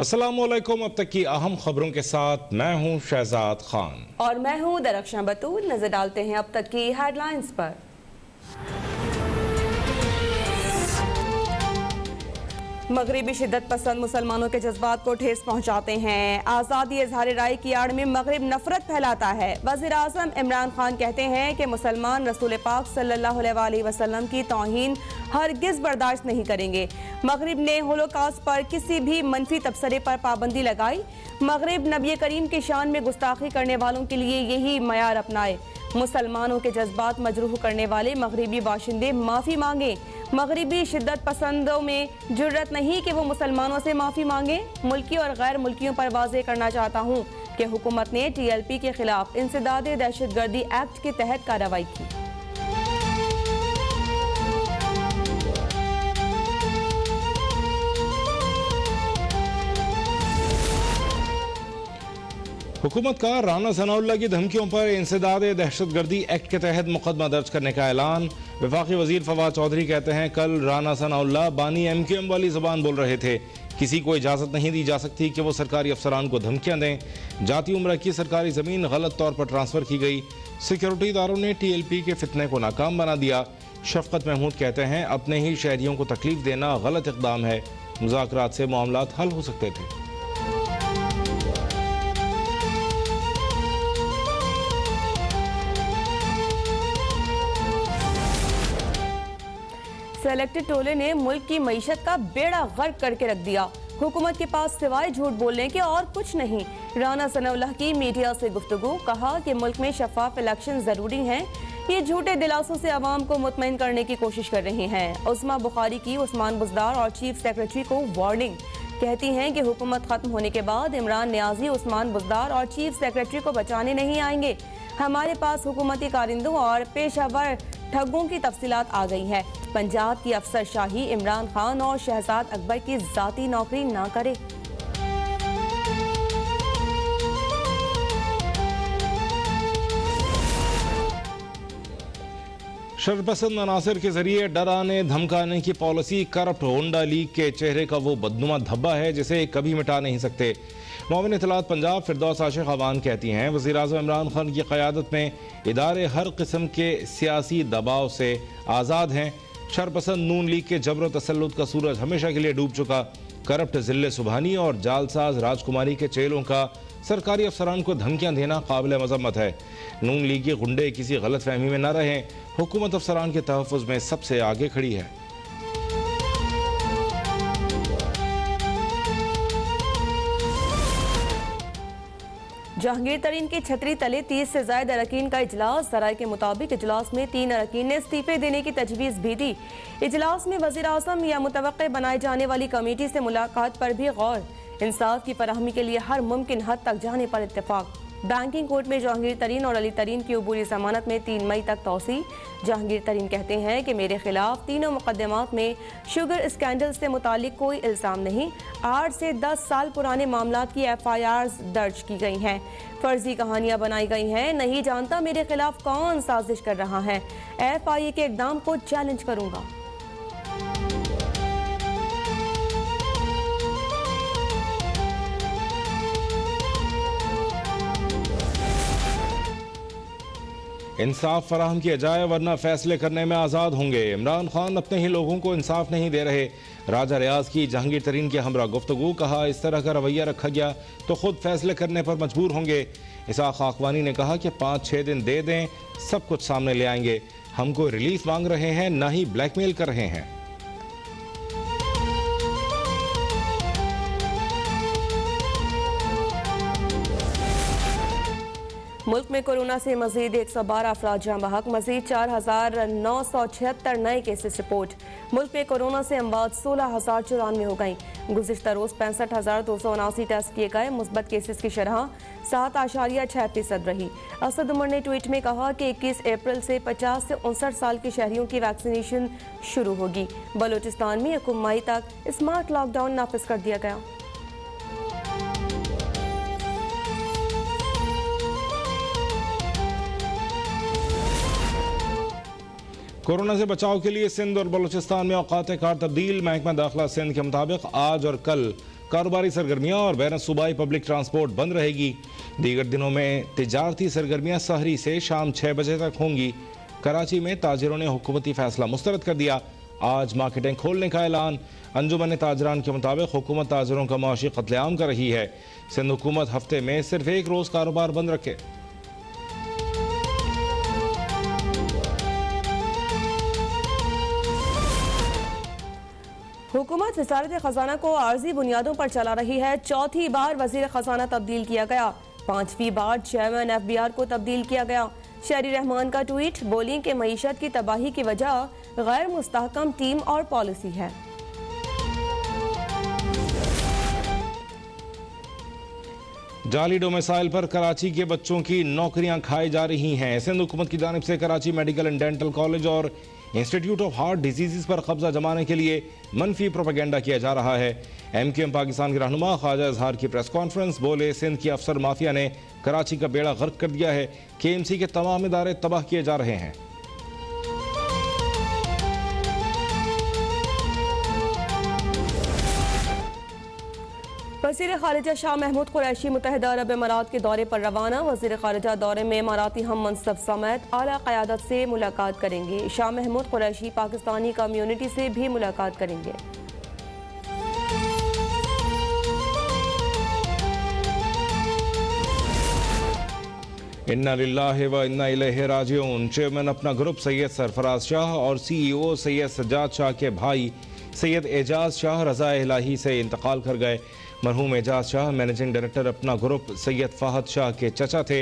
अस्सलामुअलैकुम। अब तक की अहम खबरों के साथ मैं हूं शहजाद खान और मैं हूं दरख्शां बतूल। नजर डालते हैं अब तक की हेडलाइंस पर। मगरिबी शिद्दत पसंद मुसलमानों के जज्बात को ठेस पहुंचाते हैं। आज़ादी इज़हार राय की आड़ में मगरिब नफरत फैलाता है। वज़ीर आज़म इमरान खान कहते हैं कि मुसलमान रसूल पाक सल्लल्लाहु अलैहि वसल्लम की तौहीन हरगिज़ बर्दाश्त नहीं करेंगे। मगरिब ने होलोकॉस्ट पर किसी भी मनफी तबसरे पर पाबंदी लगाई। मगरिब नबी करीम की शान में गुस्ताखी करने वालों के लिए यही मयार अपनाए। मुसलमानों के जज्बात मजरूह करने वाले मगरिबी बाशिंदे माफ़ी मांगे। मगरिबी शिद्दत पसंदों में जुर्रत नहीं कि वो मुसलमानों से माफ़ी मांगे। मुल्की और गैर मुल्कियों पर वाज़ेह करना चाहता हूँ कि हुकूमत ने TLP के खिलाफ इंसदादे दहशतगर्दी एक्ट के तहत कार्रवाई की। हुकूमत का राना सनाउल्लाह की धमकियों पर इंसदाद दहशतगर्दी एक्ट के तहत मुकदमा दर्ज करने का ऐलान। वफाकी वजीर फवाद चौधरी कहते हैं, कल राना सनाउल्लाह बानी MQM वाली जबान बोल रहे थे। किसी को इजाज़त नहीं दी जा सकती कि वो सरकारी अफसरान को धमकियां दें। जाती उम्र की सरकारी ज़मीन गलत तौर पर ट्रांसफ़र की गई। सिक्योरिटी इदारों ने TLP के फितने को नाकाम बना दिया। शफकत महमूद कहते हैं, अपने ही शहरियों को तकलीफ देना गलत इक़दाम है। मुज़ाकरात से मामलात हल हो सकते थे। सेलेक्टेड टोले ने मुल्क की मईशत का बेड़ा गर्क करके रख दिया। हुकूमत के पास सिवाय झूठ बोलने के और कुछ नहीं। राना सनाउल्लाह की मीडिया से गुफ्तगू, कहा कि मुल्क में शफाफ इलेक्शन जरूरी हैं। ये झूठे दिलासों से अवाम को मुतमईन करने की कोशिश कर रही हैं। उस्मा बुखारी की उस्मान बुज़दार और चीफ सेक्रेटरी को वार्निंग, कहती हैं कि हुकूमत खत्म होने के बाद इमरान नियाजी उस्मान बुज़दार और चीफ सेक्रेटरी को बचाने नहीं आएंगे। हमारे पास हुकूमती कारिंदों और पेशावर ठगों की तफसीलात आ गई है। पंजाब की अफसरशाही इमरान खान और शहजाद अकबर की जाती नौकरी ना करे। शरपसंद अनासर के जरिए डराने धमकाने की पॉलिसी करप्ट होंडा लीग के चेहरे का वो बदनुमा धब्बा है जिसे कभी मिटा नहीं सकते। मोमिन इत्तलात पंजाब फिरदौस आशिक अवान कहती हैं, वज़ीर आज़म इमरान खान की क़यादत में इदारे हर किस्म के सियासी दबाव से आज़ाद हैं। शरपसंद नून लीग के जबर तसल्लुत का सूरज हमेशा के लिए डूब चुका। करप्ट जिले सुबहानी और जालसाज राजकुमारी के चेलों का सरकारी अफसरान को धमकियां देना काबिल मजम्मत है। नून लीग के गुंडे किसी गलत फहमी में न रहें। हुकूमत अफसरान के तहफ़्फ़ुज़ में सबसे आगे खड़ी है। जहांगीर तरीन की छतरी तले 30 से ज्यादा अरकान का इजलास। ज़राए के मुताबिक इजलास में 3 अरकान ने इस्तीफे देने की तजवीज़ भी दी। इजलास में वज़ीर आज़म या मुतवक्के बनाए जाने वाली कमेटी से मुलाकात पर भी गौर। इंसाफ की फराहमी के लिए हर मुमकिन हद तक जाने पर इत्तेफाक। बैंकिंग कोर्ट में जहांगीर तरीन और अली तरीन की अबूरी जमानत में 3 मई तक तौसी। जहांगीर तरीन कहते हैं कि मेरे खिलाफ तीनों मुकदमात में शुगर स्कैंडल से मुतालिक कोई इल्ज़ाम नहीं। 8 से 10 साल पुराने मामलात की FIRs दर्ज की गई हैं। फर्जी कहानियां बनाई गई हैं। नहीं जानता मेरे खिलाफ कौन साजिश कर रहा है। FIA के इक़दाम को चैलेंज करूंगा। इंसाफ फराहम किया जाए वरना फैसले करने में आज़ाद होंगे। इमरान खान अपने ही लोगों को इंसाफ नहीं दे रहे। राजा रियाज की जहांगीर तरीन के हमरा गुफ्तगू, कहा इस तरह का रवैया रखा गया तो खुद फैसले करने पर मजबूर होंगे। इसाक खाकवानी ने कहा कि 5-6 दिन दे दें, सब कुछ सामने ले आएंगे। हम कोई रिलीफ मांग रहे हैं, ना ही ब्लैकमेल कर रहे हैं। मुल्क में कोरोना से मजीद 112 अफराद जाँ बहक। मजीद 4,976 नए केसेस रिपोर्ट। मुल्क में कोरोना से अमवात 16,094 हो गई। गुज़िश्ता रोज़ 65,279 टेस्ट किए गए। मुस्बत केसेस की शरह 7.6% रही। असद उमर ने ट्वीट में कहा कि 21 अप्रैल से 50 से 59 साल के शहरियों की वैक्सीनेशन शुरू होगी। बलूचिस्तान में 1 मई तक स्मार्ट लॉकडाउन नाफिज कर दिया गया। कोरोना से बचाव के लिए सिंध और बलूचिस्तान में औकात कार तब्दील। महकमा दाखिला सिंध के मुताबिक आज और कल कारोबारी सरगर्मियां और बैन सूबाई पब्लिक ट्रांसपोर्ट बंद रहेगी। दीगर दिनों में तिजारती सरगर्मियां सहरी से शाम 6 बजे तक होंगी। कराची में ताजिरों ने हुकूमती फैसला मुस्तरद कर दिया। आज मार्केटें खोलने का ऐलान। अंजुमन ताजरान के मुताबिक हुकूमत ताजिरों का मुआशी कत्लेआम कर रही है। सिंध हुकूमत हफ्ते में सिर्फ एक रोज कारोबार बंद रखे। हुकूमत वज़ारत खजाना को आर्जी बुनियादों पर चला रही है। चौथी बार वजीर खजाना तब्दील किया गया। 5वीं बार चेयरमैन FBR को तब्दील किया गया। शहरी रहमान का ट्वीट, बोली कि मईशत की तबाही की वजह गैर मुस्तहकम टीम और पॉलिसी है। जाली डोमिसाइल पर कराची के बच्चों की नौकरियां खाई जा रही हैं। सिंध हुकूमत की जानिब से Karachi medical and dental college और इंस्टीट्यूट ऑफ हार्ट डिजीज़ पर कब्जा जमाने के लिए मनफी प्रोपेगेंडा किया जा रहा है। MQM पाकिस्तान के रहनुमा ख्वाजा इजहार की प्रेस कॉन्फ्रेंस, बोले सिंध की अफसर माफिया ने कराची का बेड़ा गर्क कर दिया है। KMC के तमाम इदारे तबाह किए जा रहे हैं। वज़ीर ख़ारिजा शाह महमूद कुरैशी मुत्तहिदा अरब अमारात के दौरे पर रवाना। वज़ीर ख़ारिजा दौरे में इमाराती हम मनसब समेत आला क़यादत से मुलाकात करेंगे। शाह महमूद कुरैशी पाकिस्तानी कम्यूनिटी से भी मुलाकात करेंगे। इन्ना लिल्लाहि व इन्ना इलैहि राजिऊन। चेयरमैन अपना ग्रुप सैयद सरफराज शाह और CEO सैयद सज्जाद शाह के भाई सैयद एजाज शाह रज़ा इलाही से इंतकाल कर गए। मरहूम एजाज शाह मैनेजिंग डायरेक्टर अपना ग्रुप सैयद फ़हद शाह के चचा थे।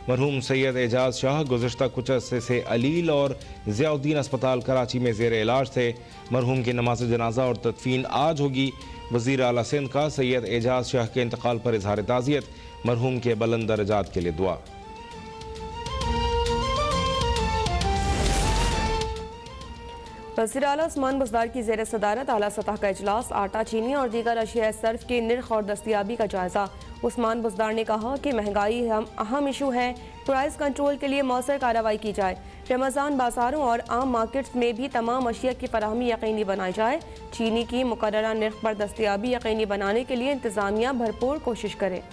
मरहूम सैयद एजाज शाह गुज़श्ता कुछ अरसे से अलील और ज़ियाउद्दीन अस्पताल कराची में ज़ेर इलाज थे। मरहूम की नमाज जनाजा और तदफीन आज होगी। वज़ीर आला सिंध का सैयद एजाज शाह के इंतकाल पर इजहार ताज़ियत। मरहूम के बुलंद दर्जात के लिए दुआ। वज़ीर आला उस्मान बुज़दार की ज़ेर सदारत आला सतह का इजलास। आटा, चीनी और दीगर अशिया सर्फ के निर्ख और दस्तियाबी का जायजा। उस्मान बुज़दार ने कहा कि महंगाई अहम इशू है, प्राइस कंट्रोल के लिए मौसर कार्रवाई की जाए। रमज़ान बाजारों और आम मार्केट्स में भी तमाम अशिया की फराहमी यकीनी बनाई जाए। चीनी की मुकर्ररा निर्ख पर दस्तियाबी यकीनी बनाने के लिए इंतज़ामिया भरपूर कोशिश करे।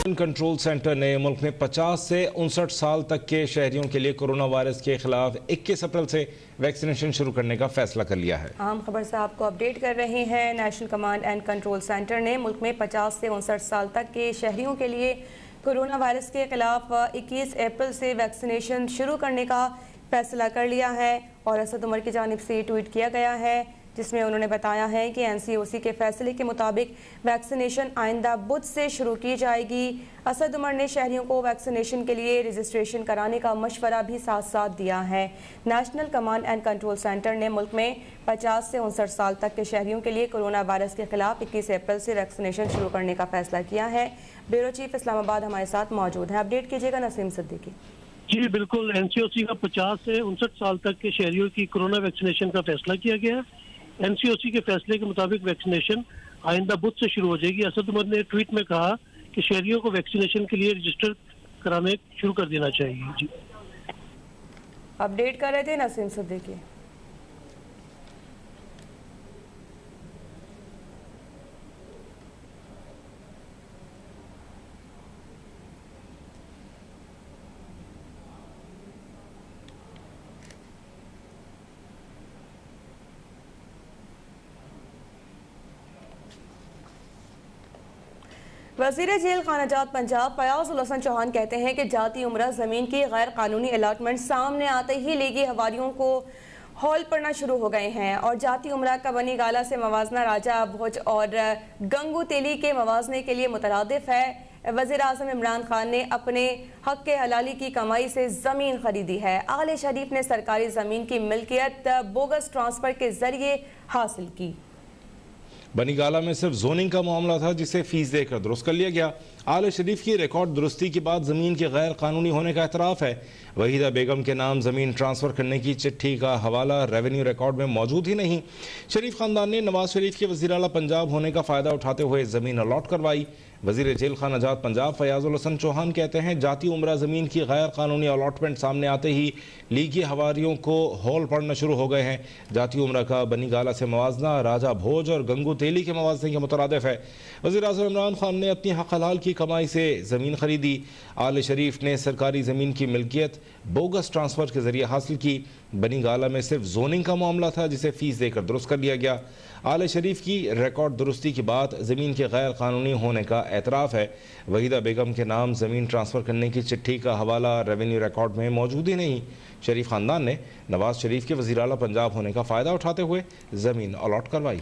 कंट्रोल सेंटर ने मुल्क में 50 से 59 साल तक के शहरियों के लिए कोरोना वायरस के खिलाफ 21 अप्रैल से वैक्सीनेशन शुरू करने का फैसला कर लिया है। आम खबर से आपको अपडेट कर रहे हैं। National command and control centre ने मुल्क में 50 से 59 साल तक के शहरियों के लिए कोरोना वायरस के खिलाफ 21 अप्रैल से वैक्सीनेशन शुरू करने का फैसला कर लिया है। और असद उमर की जानिब से ट्वीट किया गया है, जिसमें उन्होंने बताया है कि NCOC के फैसले के मुताबिक वैक्सीनेशन आइंदा बुध से शुरू की जाएगी। असद उमर ने शहरियों को वैक्सीनेशन के लिए रजिस्ट्रेशन कराने का मशवरा भी साथ साथ दिया है। National command and control centre ने मुल्क में 50 से 59 साल तक के शहरियों के लिए कोरोना वायरस के खिलाफ 21 अप्रैल से वैक्सीनेशन शुरू करने का फैसला किया है। ब्यूरो चीफ इस्लामाबाद हमारे साथ मौजूद है। अपडेट कीजिएगा नसीम सिद्दीकी। जी बिल्कुल, NCOC का 50 से 59 साल तक के शहरियों की कोरोना वैक्सीनेशन का फैसला किया गया है। NCOC के फैसले के मुताबिक वैक्सीनेशन आइंदा बुध से शुरू हो जाएगी। असद उमर ने ट्वीट में कहा कि शहरियों को वैक्सीनेशन के लिए रजिस्टर कराने शुरू कर देना चाहिए। जी अपडेट कर रहे थे नसीम सिद्दीकी। वज़ीर जेल खानाजात पंजाब फयाज उल हसन चौहान कहते हैं कि जाती उम्रा ज़मीन की गैर कानूनी अलाटमेंट सामने आते ही लीगी हवारियों को हॉल पड़ना शुरू हो गए हैं और जाती उम्रा का बनी गाला से मवाजना राजा भोज और गंगू तेली के मवाजने के लिए मुतरादिफ है। वज़ीर आज़म इमरान खान ने अपने हक के हलाली की कमाई से ज़मीन खरीदी है। आले शरीफ ने सरकारी ज़मीन की मिल्कियत बोगस ट्रांसफ़र के ज़रिए हासिल की। बनी गाला में सिर्फ जोनिंग का मामला था जिसे फीस देकर दुरुस्त कर लिया गया। आले शरीफ की रिकॉर्ड दुरुस्ती के बाद ज़मीन के गैर कानूनी होने का एतराफ़ है। वहीदा बेगम के नाम ज़मीन ट्रांसफ़र करने की चिट्ठी का हवाला रेवेन्यू रिकॉर्ड में मौजूद ही नहीं। शरीफ ख़ानदान ने नवाज शरीफ के वज़ीर आला पंजाब होने का फ़ायदा उठाते हुए ज़मीन अलॉट करवाई। वजीर जेल खानाजात पंजाब फयाजुल हसन चौहान कहते हैं जाती उम्रा ज़मीन की गैर कानूनी अलॉटमेंट सामने आते ही लीगी हवारियों को हौल पड़ना शुरू हो गए हैं। जाती उम्रा का बनी गाला से मवाजना राजा भोज और गंगू तेली के मवाजने के मुतरादिफ है। वज़ीर आज़म इमरान खान ने अपनी हक हलाल की कमाई से ज़मीन खरीदी। आले शरीफ ने सरकारी ज़मीन की मिल्कियत बोगस ट्रांसफ़र के ज़रिए हासिल की। बनी गाला में सिर्फ जोनिंग का मामला था जिसे फ़ीस देकर दुरुस्त कर लिया गया। आले शरीफ की रिकॉर्ड दुरुस्ती के बाद ज़मीन के गैर कानूनी होने का एतराफ़ है। वहीदा बेगम के नाम ज़मीन ट्रांसफ़र करने की चिट्ठी का हवाला रेवेन्यू रिकॉर्ड में मौजूद ही नहीं। शरीफ ख़ानदान ने नवाज शरीफ के वज़ीर आला पंजाब होने का फ़ायदा उठाते हुए ज़मीन अलॉट करवाई।